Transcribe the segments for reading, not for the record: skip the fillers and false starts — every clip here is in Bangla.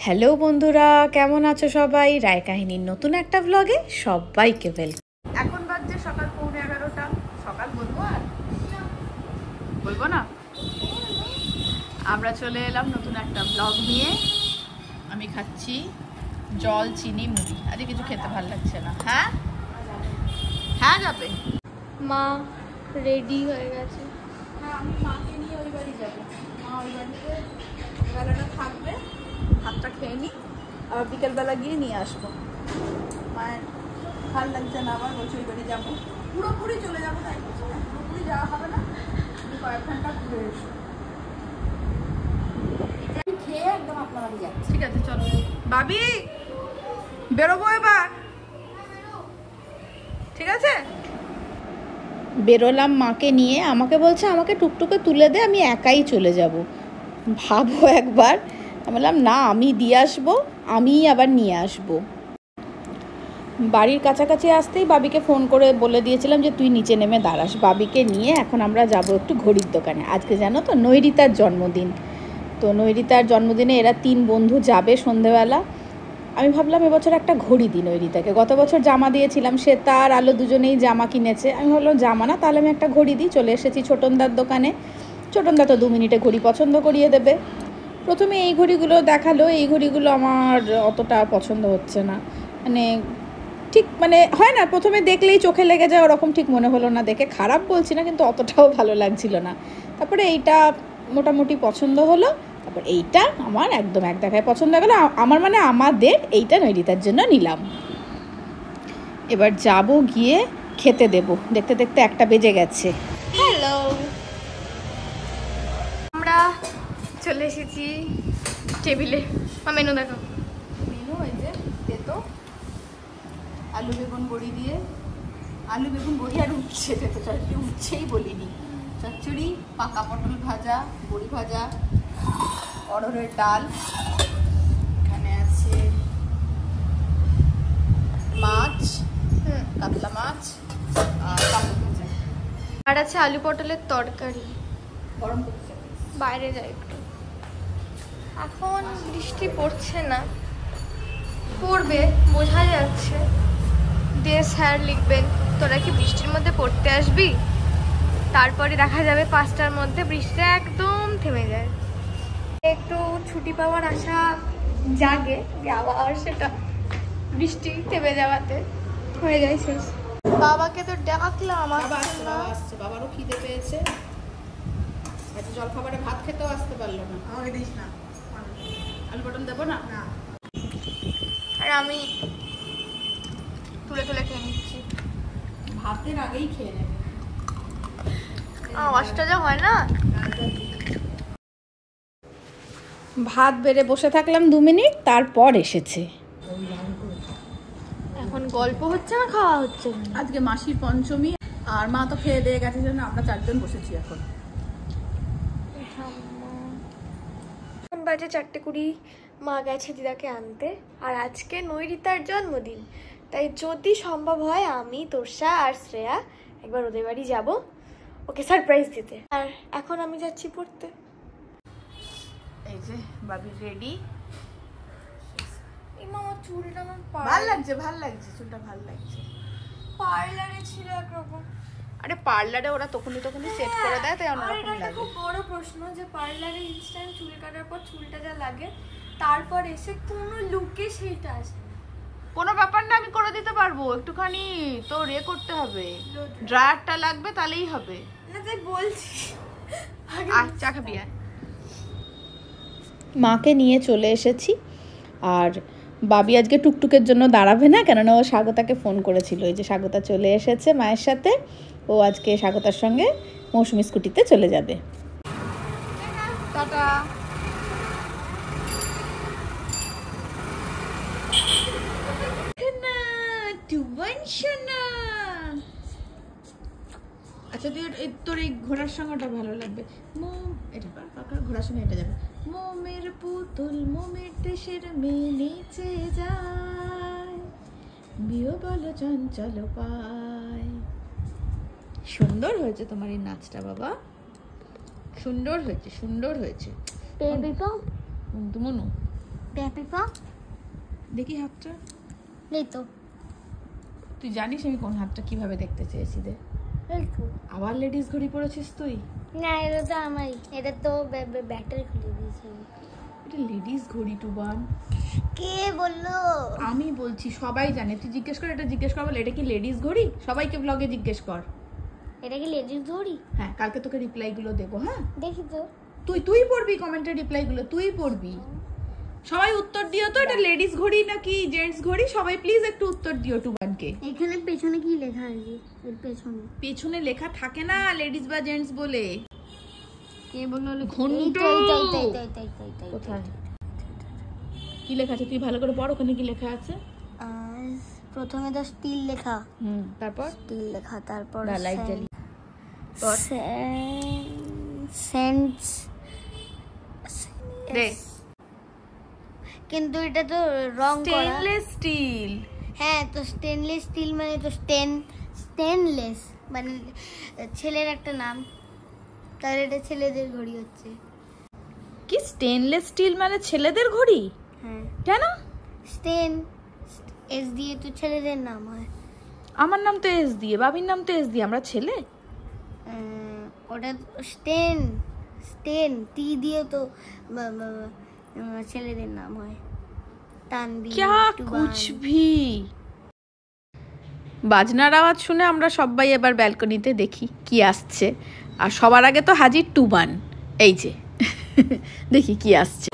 হ্যালো বন্ধুরা, কেমন আছো সবাই? রায় কাহিনীর নতুন একটা ব্লগে সবাইকে ওয়েলকাম। এখন বাজছে সকাল 11:15। সকাল বলবো আর বলবো না, আমরা চলে এলাম নতুন একটা ব্লগ নিয়ে। আমি খাচ্ছি জল, চিনি, মুড়ি। আজকে কিছু খেতে ভালো লাগছে না। হ্যাঁ হ্যাঁ যাবে। মা রেডি হয়ে গেছে। হ্যাঁ, আমি মাকে নিয়ে ওই বাড়ি যাবো। মা ওই বাড়িতে বেলাটা থাকবে, ভাতটা খেয়ে নিই, আবার বিকেলবেলা গিয়ে নিয়ে আসবো। মায়ের ভালো লাগছে না, আবার বলছে ওই বাড়ি যাবো। পুরোপুরি চলে যাবো তাই বলছে না, পুরোপুরি যাওয়া হবে না, কয়েক ঘন্টা ঘুরে এসো। খেয়ে একদম আপনার বাড়ি যাচ্ছে। ঠিক আছে চলো বাবি, বেরোবো এবার, ঠিক আছে? বেরোলাম মাকে নিয়ে। আমাকে বলছে আমাকে টুকটুকে তুলে দে, আমি একাই চলে যাব। ভাবো একবার। আমি বললাম না, আমি দিয়ে আসবো, আমিই আবার নিয়ে আসবো। বাড়ির কাছাকাছি আসতেই বাবিকে ফোন করে বলে দিয়েছিলাম যে তুই নিচে নেমে দাঁড়াস। বাবিকে নিয়ে এখন আমরা যাব একটু ঘড়ির দোকানে। আজকে জানো তো নৈরিতার জন্মদিন। তো নৈরিতার জন্মদিনে এরা 3 বন্ধু যাবে সন্ধেবেলা। আমি ভাবলাম এবছর একটা ঘড়ি দিই নৈরিতাকে। গত বছর জামা দিয়েছিলাম, সে তার আলো দুজনেই জামা কিনেছে। আমি ভাবলাম জামা না, তাহলে আমি একটা ঘড়ি দিই। চলে এসেছি ছোটনদার দোকানে। ছোটনদা তো 2 মিনিটে ঘড়ি পছন্দ করিয়ে দেবে। প্রথমে এই ঘড়িগুলো দেখালো, এই ঘড়িগুলো আমার অতটা পছন্দ হচ্ছে না। মানে ঠিক মানে হয় না, প্রথমে দেখলেই চোখে লেগে যায় ওরকম ঠিক মনে হলো না। দেখে খারাপ বলছি না, কিন্তু অতটাও ভালো লাগছিল না। তারপরে এইটা মোটামুটি পছন্দ হলো। তারপর এইটা আমার একদম এক দেখায় পছন্দ হয়ে গেলো। আমার মানে আমাদের এইটা নৈরিতার জন্য নিলাম। এবার যাব, গিয়ে খেতে দেব। দেখতে দেখতে 1টা বেজে গেছে। হ্যালো, আমরা চলে এসেছি টেবিলে। মেনু দেখো। মেনু এই যে তেতো আলু বেগুন বড়ি দিয়ে, আলু বেগুন বড়ি আর উচ্ছে, তেতো চচ্চড়ি, উচ্ছেই বলিনি, চচ্চড়ি, পাকা পটল ভাজা, বড়ি ভাজা, অড়হরের ডাল, এখানে আছে মাছ, কাতলা মাছ আর পাপড় ভাজা, আর আছে আলু পটলের তরকারি। গরম করছে। বাইরে যাই একটু। এখন বৃষ্টি পড়ছে না, পড়বে বোঝা যাচ্ছে। দিয়ে স্যার লিখবেন তোরা কি বৃষ্টির মধ্যে পড়তে আসবি। তারপরে দেখা যাবে 5টার মধ্যে বৃষ্টি একদম থেমে যায়। একটু ছুটি পাওয়ার আশা জাগে, যে আবার সেটা বৃষ্টি থেমে যাওয়াতে হয়ে যায় শেষ। বাবাকে তো ডাকলাম, বাবা আসছে, বাবারও খিদে পেয়েছে। আজকে জলখাবারে ভাত খেতেও আসতে পারলো না। আমাকে দিস না, আলু পটল দেবো না। আর আমি তুলে তুলে খেয়ে নিচ্ছি। ভাতের আগেই খেয়ে নেবে, আওয়াজটা যা হয় না। ভাত বেড়ে বসে থাকলাম 2 মিনিট, তারপর এসেছে। এখন গল্প হচ্ছে না, খাওয়া হচ্ছে। আজকে মাসির পঞ্চমী, আর মা তো খেয়ে দিয়ে গেছে, জন্য আমরা 4 জন বসেছি এখন। এখন বাজে 4:20। মা গেছে দিদাকে আনতে। আর আজকে নৈরিতার জন্মদিন, তাই যদি সম্ভব হয় আমি, তোষা আর শ্রেয়া একবার ওদের বাড়ি যাবো ওকে সারপ্রাইজ দিতে। আর এখন আমি যাচ্ছি পড়তে। এই যে বাবি রেডি। এই মামা চুলটা আমার ভাল লাগছে, ভাল লাগছে, চুলটা ভাল লাগছে। পার্লারে ছিল একরকম। আরে পার্লারে ওরা তখনই সেট করে দেয়, তাই অন্যরকম লাগে। খুব বড় প্রশ্ন যে পার্লারে ইনস্ট্যান্ট চুল কাটার পর চুলটা যা লাগে, তারপর এসে কোনো লুকে সেইটা আসে না। কোনো ব্যাপার না, আমি করে দিতে পারবো। একটুখানি তো করতে হবে, ড্রায়ারটা লাগবে, তাহলেই হবে। না তাই বলছি। চা খাবি? মাকে নিয়ে চলে এসেছি। আর বাবি আজকে টুকটুকের জন্য দাঁড়াবে না, কেননা ও স্বাগতাকে ফোন করেছিল। এই যে স্বাগতা চলে এসেছে মায়ের সাথে। ও আজকে স্বাগতার সঙ্গে মৌসুমি স্কুটিতে চলে যাবে। টাটা। আচ্ছা তোর এই ঘোড়ার সঙ্গটা ভালো লাগবে। মোম, এটা ঘোড়ার সঙ্গে এটা যাবে। মোমের পুতুল মোমের দেশের মেয়ে নেচে যায়, বিয়ে বলো চঞ্চল পায়। সুন্দর হয়েছে তোমার এই নাচটা বাবা, সুন্দর হয়েছে, সুন্দর হয়েছে। মনু পেপা দেখি হাতটা। এই তো তুই জানিস আমি কোন হাতটা কিভাবে দেখতে চেয়েছি রে? এই তো আবার লেডিস ঘড়ি পরেছিস তুই? না, এটা তো আমারই। এটা তো ব্যাটারি খুলে দিয়েছি আমি। এটা লেডিস ঘড়ি টুবান। কে বললো? আমি বলছি, সবাই জানে। তুই জিজ্ঞেস কর, এটা জিজ্ঞেস কর, বলে এটা কি লেডিস ঘড়ি? সবাইকে ব্লগে জিজ্ঞেস কর। এটা কি লেডিস ঘড়ি? হ্যাঁ, কালকে তোকে রিপ্লাই গুলো দেবো। হ্যাঁ, দেখি তো। তুই পড়বি কমেন্টের রিপ্লাই গুলো, তুই পড়বি। সবাই উত্তর দিও তো, এটা লেডিস ঘড়ি নাকি জেন্টস ঘড়ি। সবাই প্লিজ একটু উত্তর দিও টুবানকে। এখানে পেছনে কি লেখা আছে? এর পেছনে পেছনে লেখা থাকে না লেডিস বা জেন্টস বলে। কে বললো? ঘন্টা। কোথায়? কোথায় কি লেখা আছে? তুই ভালো করে পড়, ওখানে কি লেখা আছে? প্রথমে তো স্টিল লেখা। তারপর স্টিল লেখা, তারপর লাইট জ্বালি। সেন্স। দে। কিন্তু এটা তো রং করা। Stainless steel. হ্যাঁ, তো স্টেনলেস স্টিল মানে তো স্টেনলেস মানে ছেলের একটা নাম। তাহলে এটা ছেলেদের ঘড়ি হচ্ছে। কি স্টেনলেস স্টিল মানে ছেলেদের ঘড়ি? হ্যাঁ। কেন? স্টেন এস দিয়ে তো ছেলেদের নাম হয়। আমার নাম তো এস দিয়ে, বাবির নাম তো এস দিয়ে, আমরা ছেলে। ওটা স্টেন টি দিয়ে তো ছেলেদের নাম হয়। তানবীর, क्या कुछ भी। বাজনার আওয়াজ শুনে আমরা সবাই এবার ব্যালকনিতে দেখি কি আসছে। আর সবার আগে তো হাজির টুবান। এই যে দেখি কি আসছে।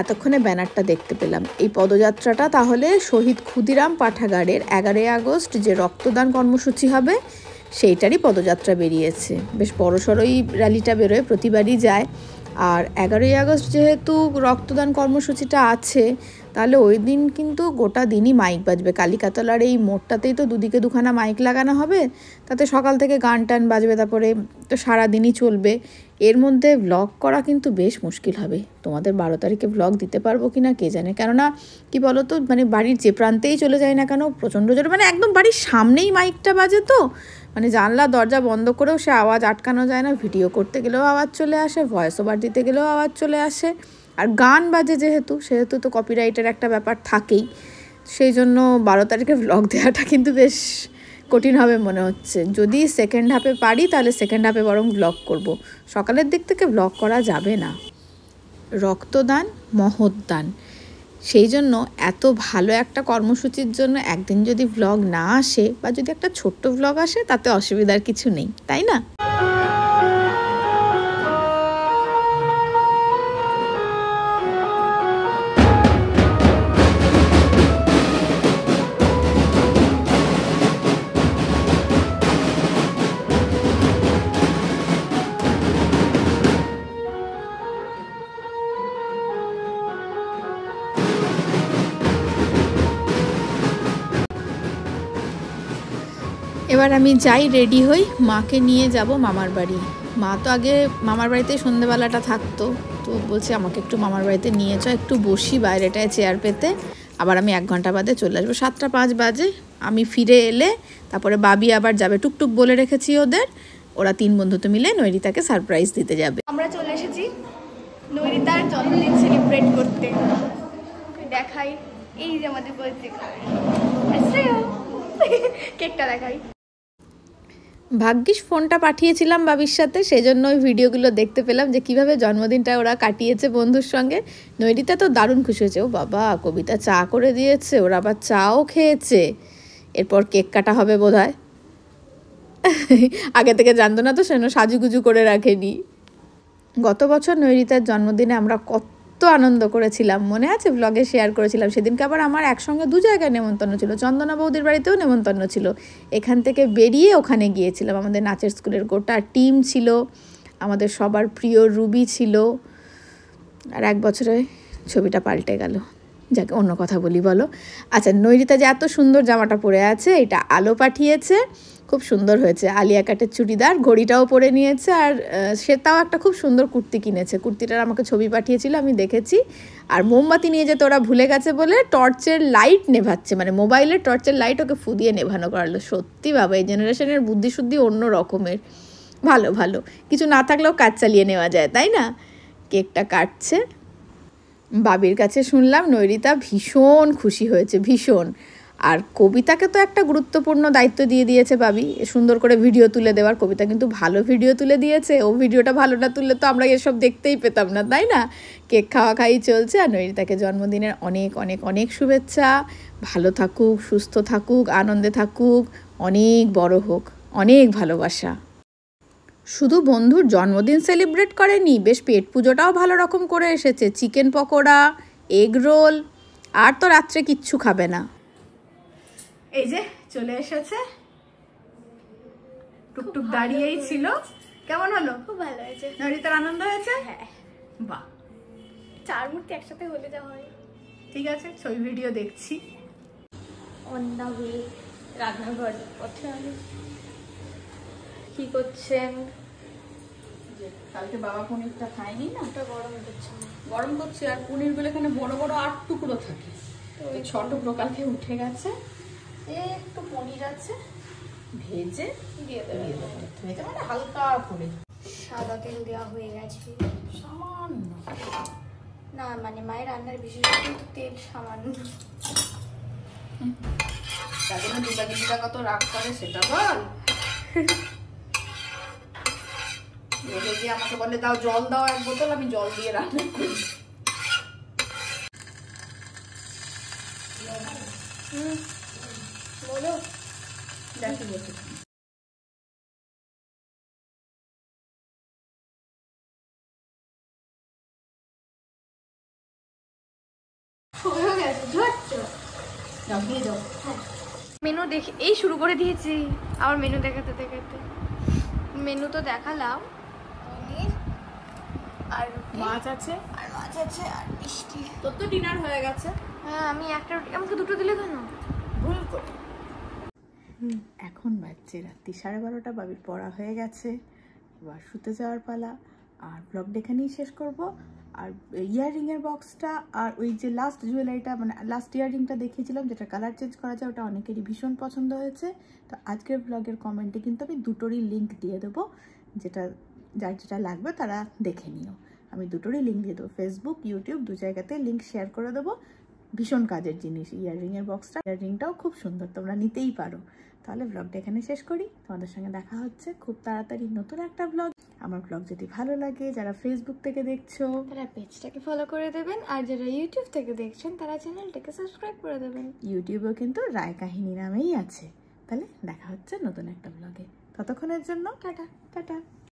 এতক্ষণে ব্যানারটা দেখতে পেলাম। এই পদযাত্রাটা তাহলে শহীদ ক্ষুদিরাম পাঠাগারের 11ই আগস্ট যে রক্তদান কর্মসূচি হবে সেইটারই পদযাত্রা বেরিয়েছে। বেশ বড়সড়ই র্যালিটা বেরোয়, প্রতিবারই যায়। আর 11ই আগস্ট যেহেতু রক্তদান কর্মসূচিটা আছে, তাহলে ওই দিন কিন্তু গোটা দিনই মাইক বাজবে। কালিকাতলার এই মোড়টাতেই তো দুদিকে দুখানা মাইক লাগানো হবে, তাতে সকাল থেকে গান টান বাজবে, তারপরে তো সারাদিনই চলবে। এর মধ্যে ভ্লগ করা কিন্তু বেশ মুশকিল হবে। তোমাদের 12 তারিখে ভ্লগ দিতে পারবো কি না কে জানে। কেননা কি বলো তো, মানে বাড়ির যে প্রান্তেই চলে যায় না কেন প্রচণ্ড জোরে, মানে একদম বাড়ির সামনেই মাইকটা বাজে, তো মানে জানলা দরজা বন্ধ করেও সে আওয়াজ আটকানো যায় না। ভিডিও করতে গেলেও আওয়াজ চলে আসে, ভয়েস ওভার দিতে গেলেও আওয়াজ চলে আসে। আর গান বাজে সেহেতু তো কপিরাইটের একটা ব্যাপার থাকেই। সেই জন্য 12 তারিখে ভ্লগ দেওয়াটা কিন্তু বেশ কঠিন হবে মনে হচ্ছে। যদি সেকেন্ড হাফে পারি তাহলে সেকেন্ড হাফে বরং ভ্লগ করব। সকালের দিক থেকে ভ্লগ করা যাবে না। রক্তদান মহৎদান, সেই জন্য এত ভালো একটা কর্মসূচির জন্য একদিন যদি ভ্লগ না আসে বা যদি একটা ছোট্ট ভ্লগ আসে তাতে অসুবিধার কিছু নেই, তাই না? এবার আমি যাই, রেডি হই, মাকে নিয়ে যাব মামার বাড়ি। মা তো আগে মামার বাড়িতে সন্ধ্যেবেলাটা থাকতো, তো বলছে আমাকে একটু মামার বাড়িতে নিয়ে চো, একটু বসি বাইরেটায় চেয়ার পেতে, আবার আমি 1 ঘন্টা বাদে চলে আসবো। 7টা 5 বাজে আমি ফিরে এলে তারপরে বাবি আবার যাবে, টুকটুক বলে রেখেছি ওদের। ওরা 3 বন্ধু তো মিলে নৈরিতাকে সারপ্রাইজ দিতে যাবে। আমরা চলে এসেছি নৈরিতার জন্মদিন সেলিব্রেট করতে। দেখাই, এই যে আমাদের বলছে কেকটা দেখাই। ভাগ্যিস ফোনটা পাঠিয়েছিলাম বাবির সাথে, সেই জন্য ওই ভিডিওগুলো দেখতে পেলাম যে কিভাবে জন্মদিনটা ওরা কাটিয়েছে বন্ধুর সঙ্গে। নৈরিতা তো দারুণ খুশি হয়েছে। ও বাবা, কবিতা চা করে দিয়েছে, ওরা আবার চাও খেয়েছে। এরপর কেক কাটা হবে বোধহয়। আগে থেকে জানতো না তো, সেজন্য সাজুগুজু করে রাখেনি। গত বছর নৈরিতার জন্মদিনে আমরা কত আনন্দ করেছিলাম, মনে আছে? ব্লগে শেয়ার করেছিলাম। সেদিনকে আবার আমার একসঙ্গে 2 জায়গায় নেমন্তন্ন ছিল। চন্দনা বৌদির বাড়িতেও নেমন্তন্ন ছিল। এখান থেকে বেরিয়ে ওখানে গিয়েছিলাম। আমাদের নাচের স্কুলের গোটা টিম ছিল, আমাদের সবার প্রিয় রুবি ছিল। আর 1 বছরে ছবিটা পাল্টে গেল। যাকে অন্য কথা বলি বলো। আচ্ছা, নৈরিতা যে এত সুন্দর জামাটা পরে আছে, এটা আলো পাঠিয়েছে, খুব সুন্দর হয়েছে। আলিয়া কাটের চুড়িদার, ঘড়িটাও পরে নিয়েছে, আর শ্বেতাও একটা খুব সুন্দর কুর্তি কিনেছে। কুর্তিটার আমাকে ছবি পাঠিয়েছিল, আমি দেখেছি। আর মোমবাতি নিয়ে যেতে ওরা ভুলে গেছে বলে টর্চের লাইট নেভাচ্ছে, মানে মোবাইলের টর্চের লাইট ওকে ফুদিয়ে নেভানো করালো। সত্যি বাবা, এই জেনারেশনের বুদ্ধিশুদ্ধি অন্য রকমের। ভালো ভালো, কিছু না থাকলেও কাজ চালিয়ে নেওয়া যায়, তাই না? কেকটা কাটছে। বাবির কাছে শুনলাম নৈরিতা ভীষণ খুশি হয়েছে, ভীষণ। আর কবিতাকে তো একটা গুরুত্বপূর্ণ দায়িত্ব দিয়ে দিয়েছে বাবি, সুন্দর করে ভিডিও তুলে দেওয়ার। কবিতা কিন্তু ভালো ভিডিও তুলে দিয়েছে। ও ভিডিওটা ভালো না তুললে তো আমরা এসব দেখতেই পেতাম না, তাই না? কেক খাওয়া খাই চলছে। আর নৈরিতাকে জন্মদিনের অনেক অনেক অনেক শুভেচ্ছা। ভালো থাকুক, সুস্থ থাকুক, আনন্দে থাকুক, অনেক বড় হোক, অনেক ভালোবাসা। শুধু বন্ধুর জন্মদিন সেলিব্রেট করেনি, বেশ পেট পুজোটাও ভালো রকম করে এসেছে। চিকেন পকোড়া, এগ রোল, আর তো রাত্রে কিচ্ছু খাবে না। এই যে চলে এসেছে, টুকটুক দাঁড়িয়েই ছিল। কেমন হলো? খুব ভালো হয়েছে। নৈরিতার আনন্দ হয়েছে? হ্যাঁ, বাহ, 4 মূর্তি একসাথে হলে যা হয়। ঠিক আছে, ছবি ভিডিও দেখছি। অন দা ওয়ে রান্নাঘর পথে। আমি কি করছেন? কালকে বাবা পনিরটা খায়নি না, ওটা গরম করছে না। গরম করছে। আর পনিরগুলো এখানে বড় বড় 8 টুকরো থাকে, তো 6 টুকরো কালকে উঠে গেছে। একটু পনির আছে, ভেজে দিয়ে দেবে। ভেজে মানে হালকা করে। সাদা তেল দেওয়া হয়ে গেছে সামান্য। না, মানে মায়ের রান্নার বিশেষ কিন্তু তেল সামান্য। তার জন্য দিদা কত রাগ করে সেটা বল। যদি আমাকে বলে দাও জল দাও 1 বোতল, আমি জল দিয়ে রান্না করি। বলো। দেখি বসে হয়ে গেছে, ধরছো? যাও, দিয়ে যাও। মেনু দেখে এই শুরু করে দিয়েছি, আবার মেনু দেখাতে দেখাতে। মেনু তো দেখালাম, পনির আর রুটি, মাছ আছে, আর মাছ আছে, আর মিষ্টি। তোর তো ডিনার হয়ে গেছে। হ্যাঁ, আমি একটা রুটি, আমাকে 2টো দিলে কেন? ভুল করে। এখন বাজছে রাত্রি 12:30, বাবির পড়া হয়ে গেছে, এবার শুতে যাওয়ার পালা। আর ব্লগটা এখানেই শেষ করব। আর ইয়াররিংয়ের বক্সটা আর ওই যে লাস্ট জুয়েলারিটা, মানে লাস্ট ইয়াররিংটা দেখিয়েছিলাম যেটা কালার চেঞ্জ করা যায়, ওটা অনেকেরই ভীষণ পছন্দ হয়েছে। তো আজকের ব্লগের কমেন্টে কিন্তু আমি দুটোরই লিঙ্ক দিয়ে দেবো, যার যেটা লাগবে তারা দেখে নিও। আমি দুটোরই লিঙ্ক দিয়ে দেবো, ফেসবুক, ইউটিউব, 2 জায়গাতে লিঙ্ক শেয়ার করে দেবো। ভীষণ কাজের জিনিস ইয়াররিংয়ের বক্সটা, ইয়াররিংটাও খুব সুন্দর, তোমরা নিতেই পারো। তাহলে ব্লগটা এখানে শেষ করি। তোমাদের সঙ্গে দেখা হচ্ছে খুব তাড়াতাড়ি নতুন একটা ব্লগ। আমার ব্লগ যদি ভালো লাগে, যারা ফেসবুক থেকে দেখছো তারা পেজটাকে ফলো করে দেবেন, আর যারা ইউটিউব থেকে দেখছেন তারা চ্যানেলটাকে সাবস্ক্রাইব করে দেবেন। ইউটিউবেও কিন্তু রায় কাহিনী নামেই আছে। তাহলে দেখা হচ্ছে নতুন একটা ব্লগে। ততক্ষণের জন্য টাটা টাটা।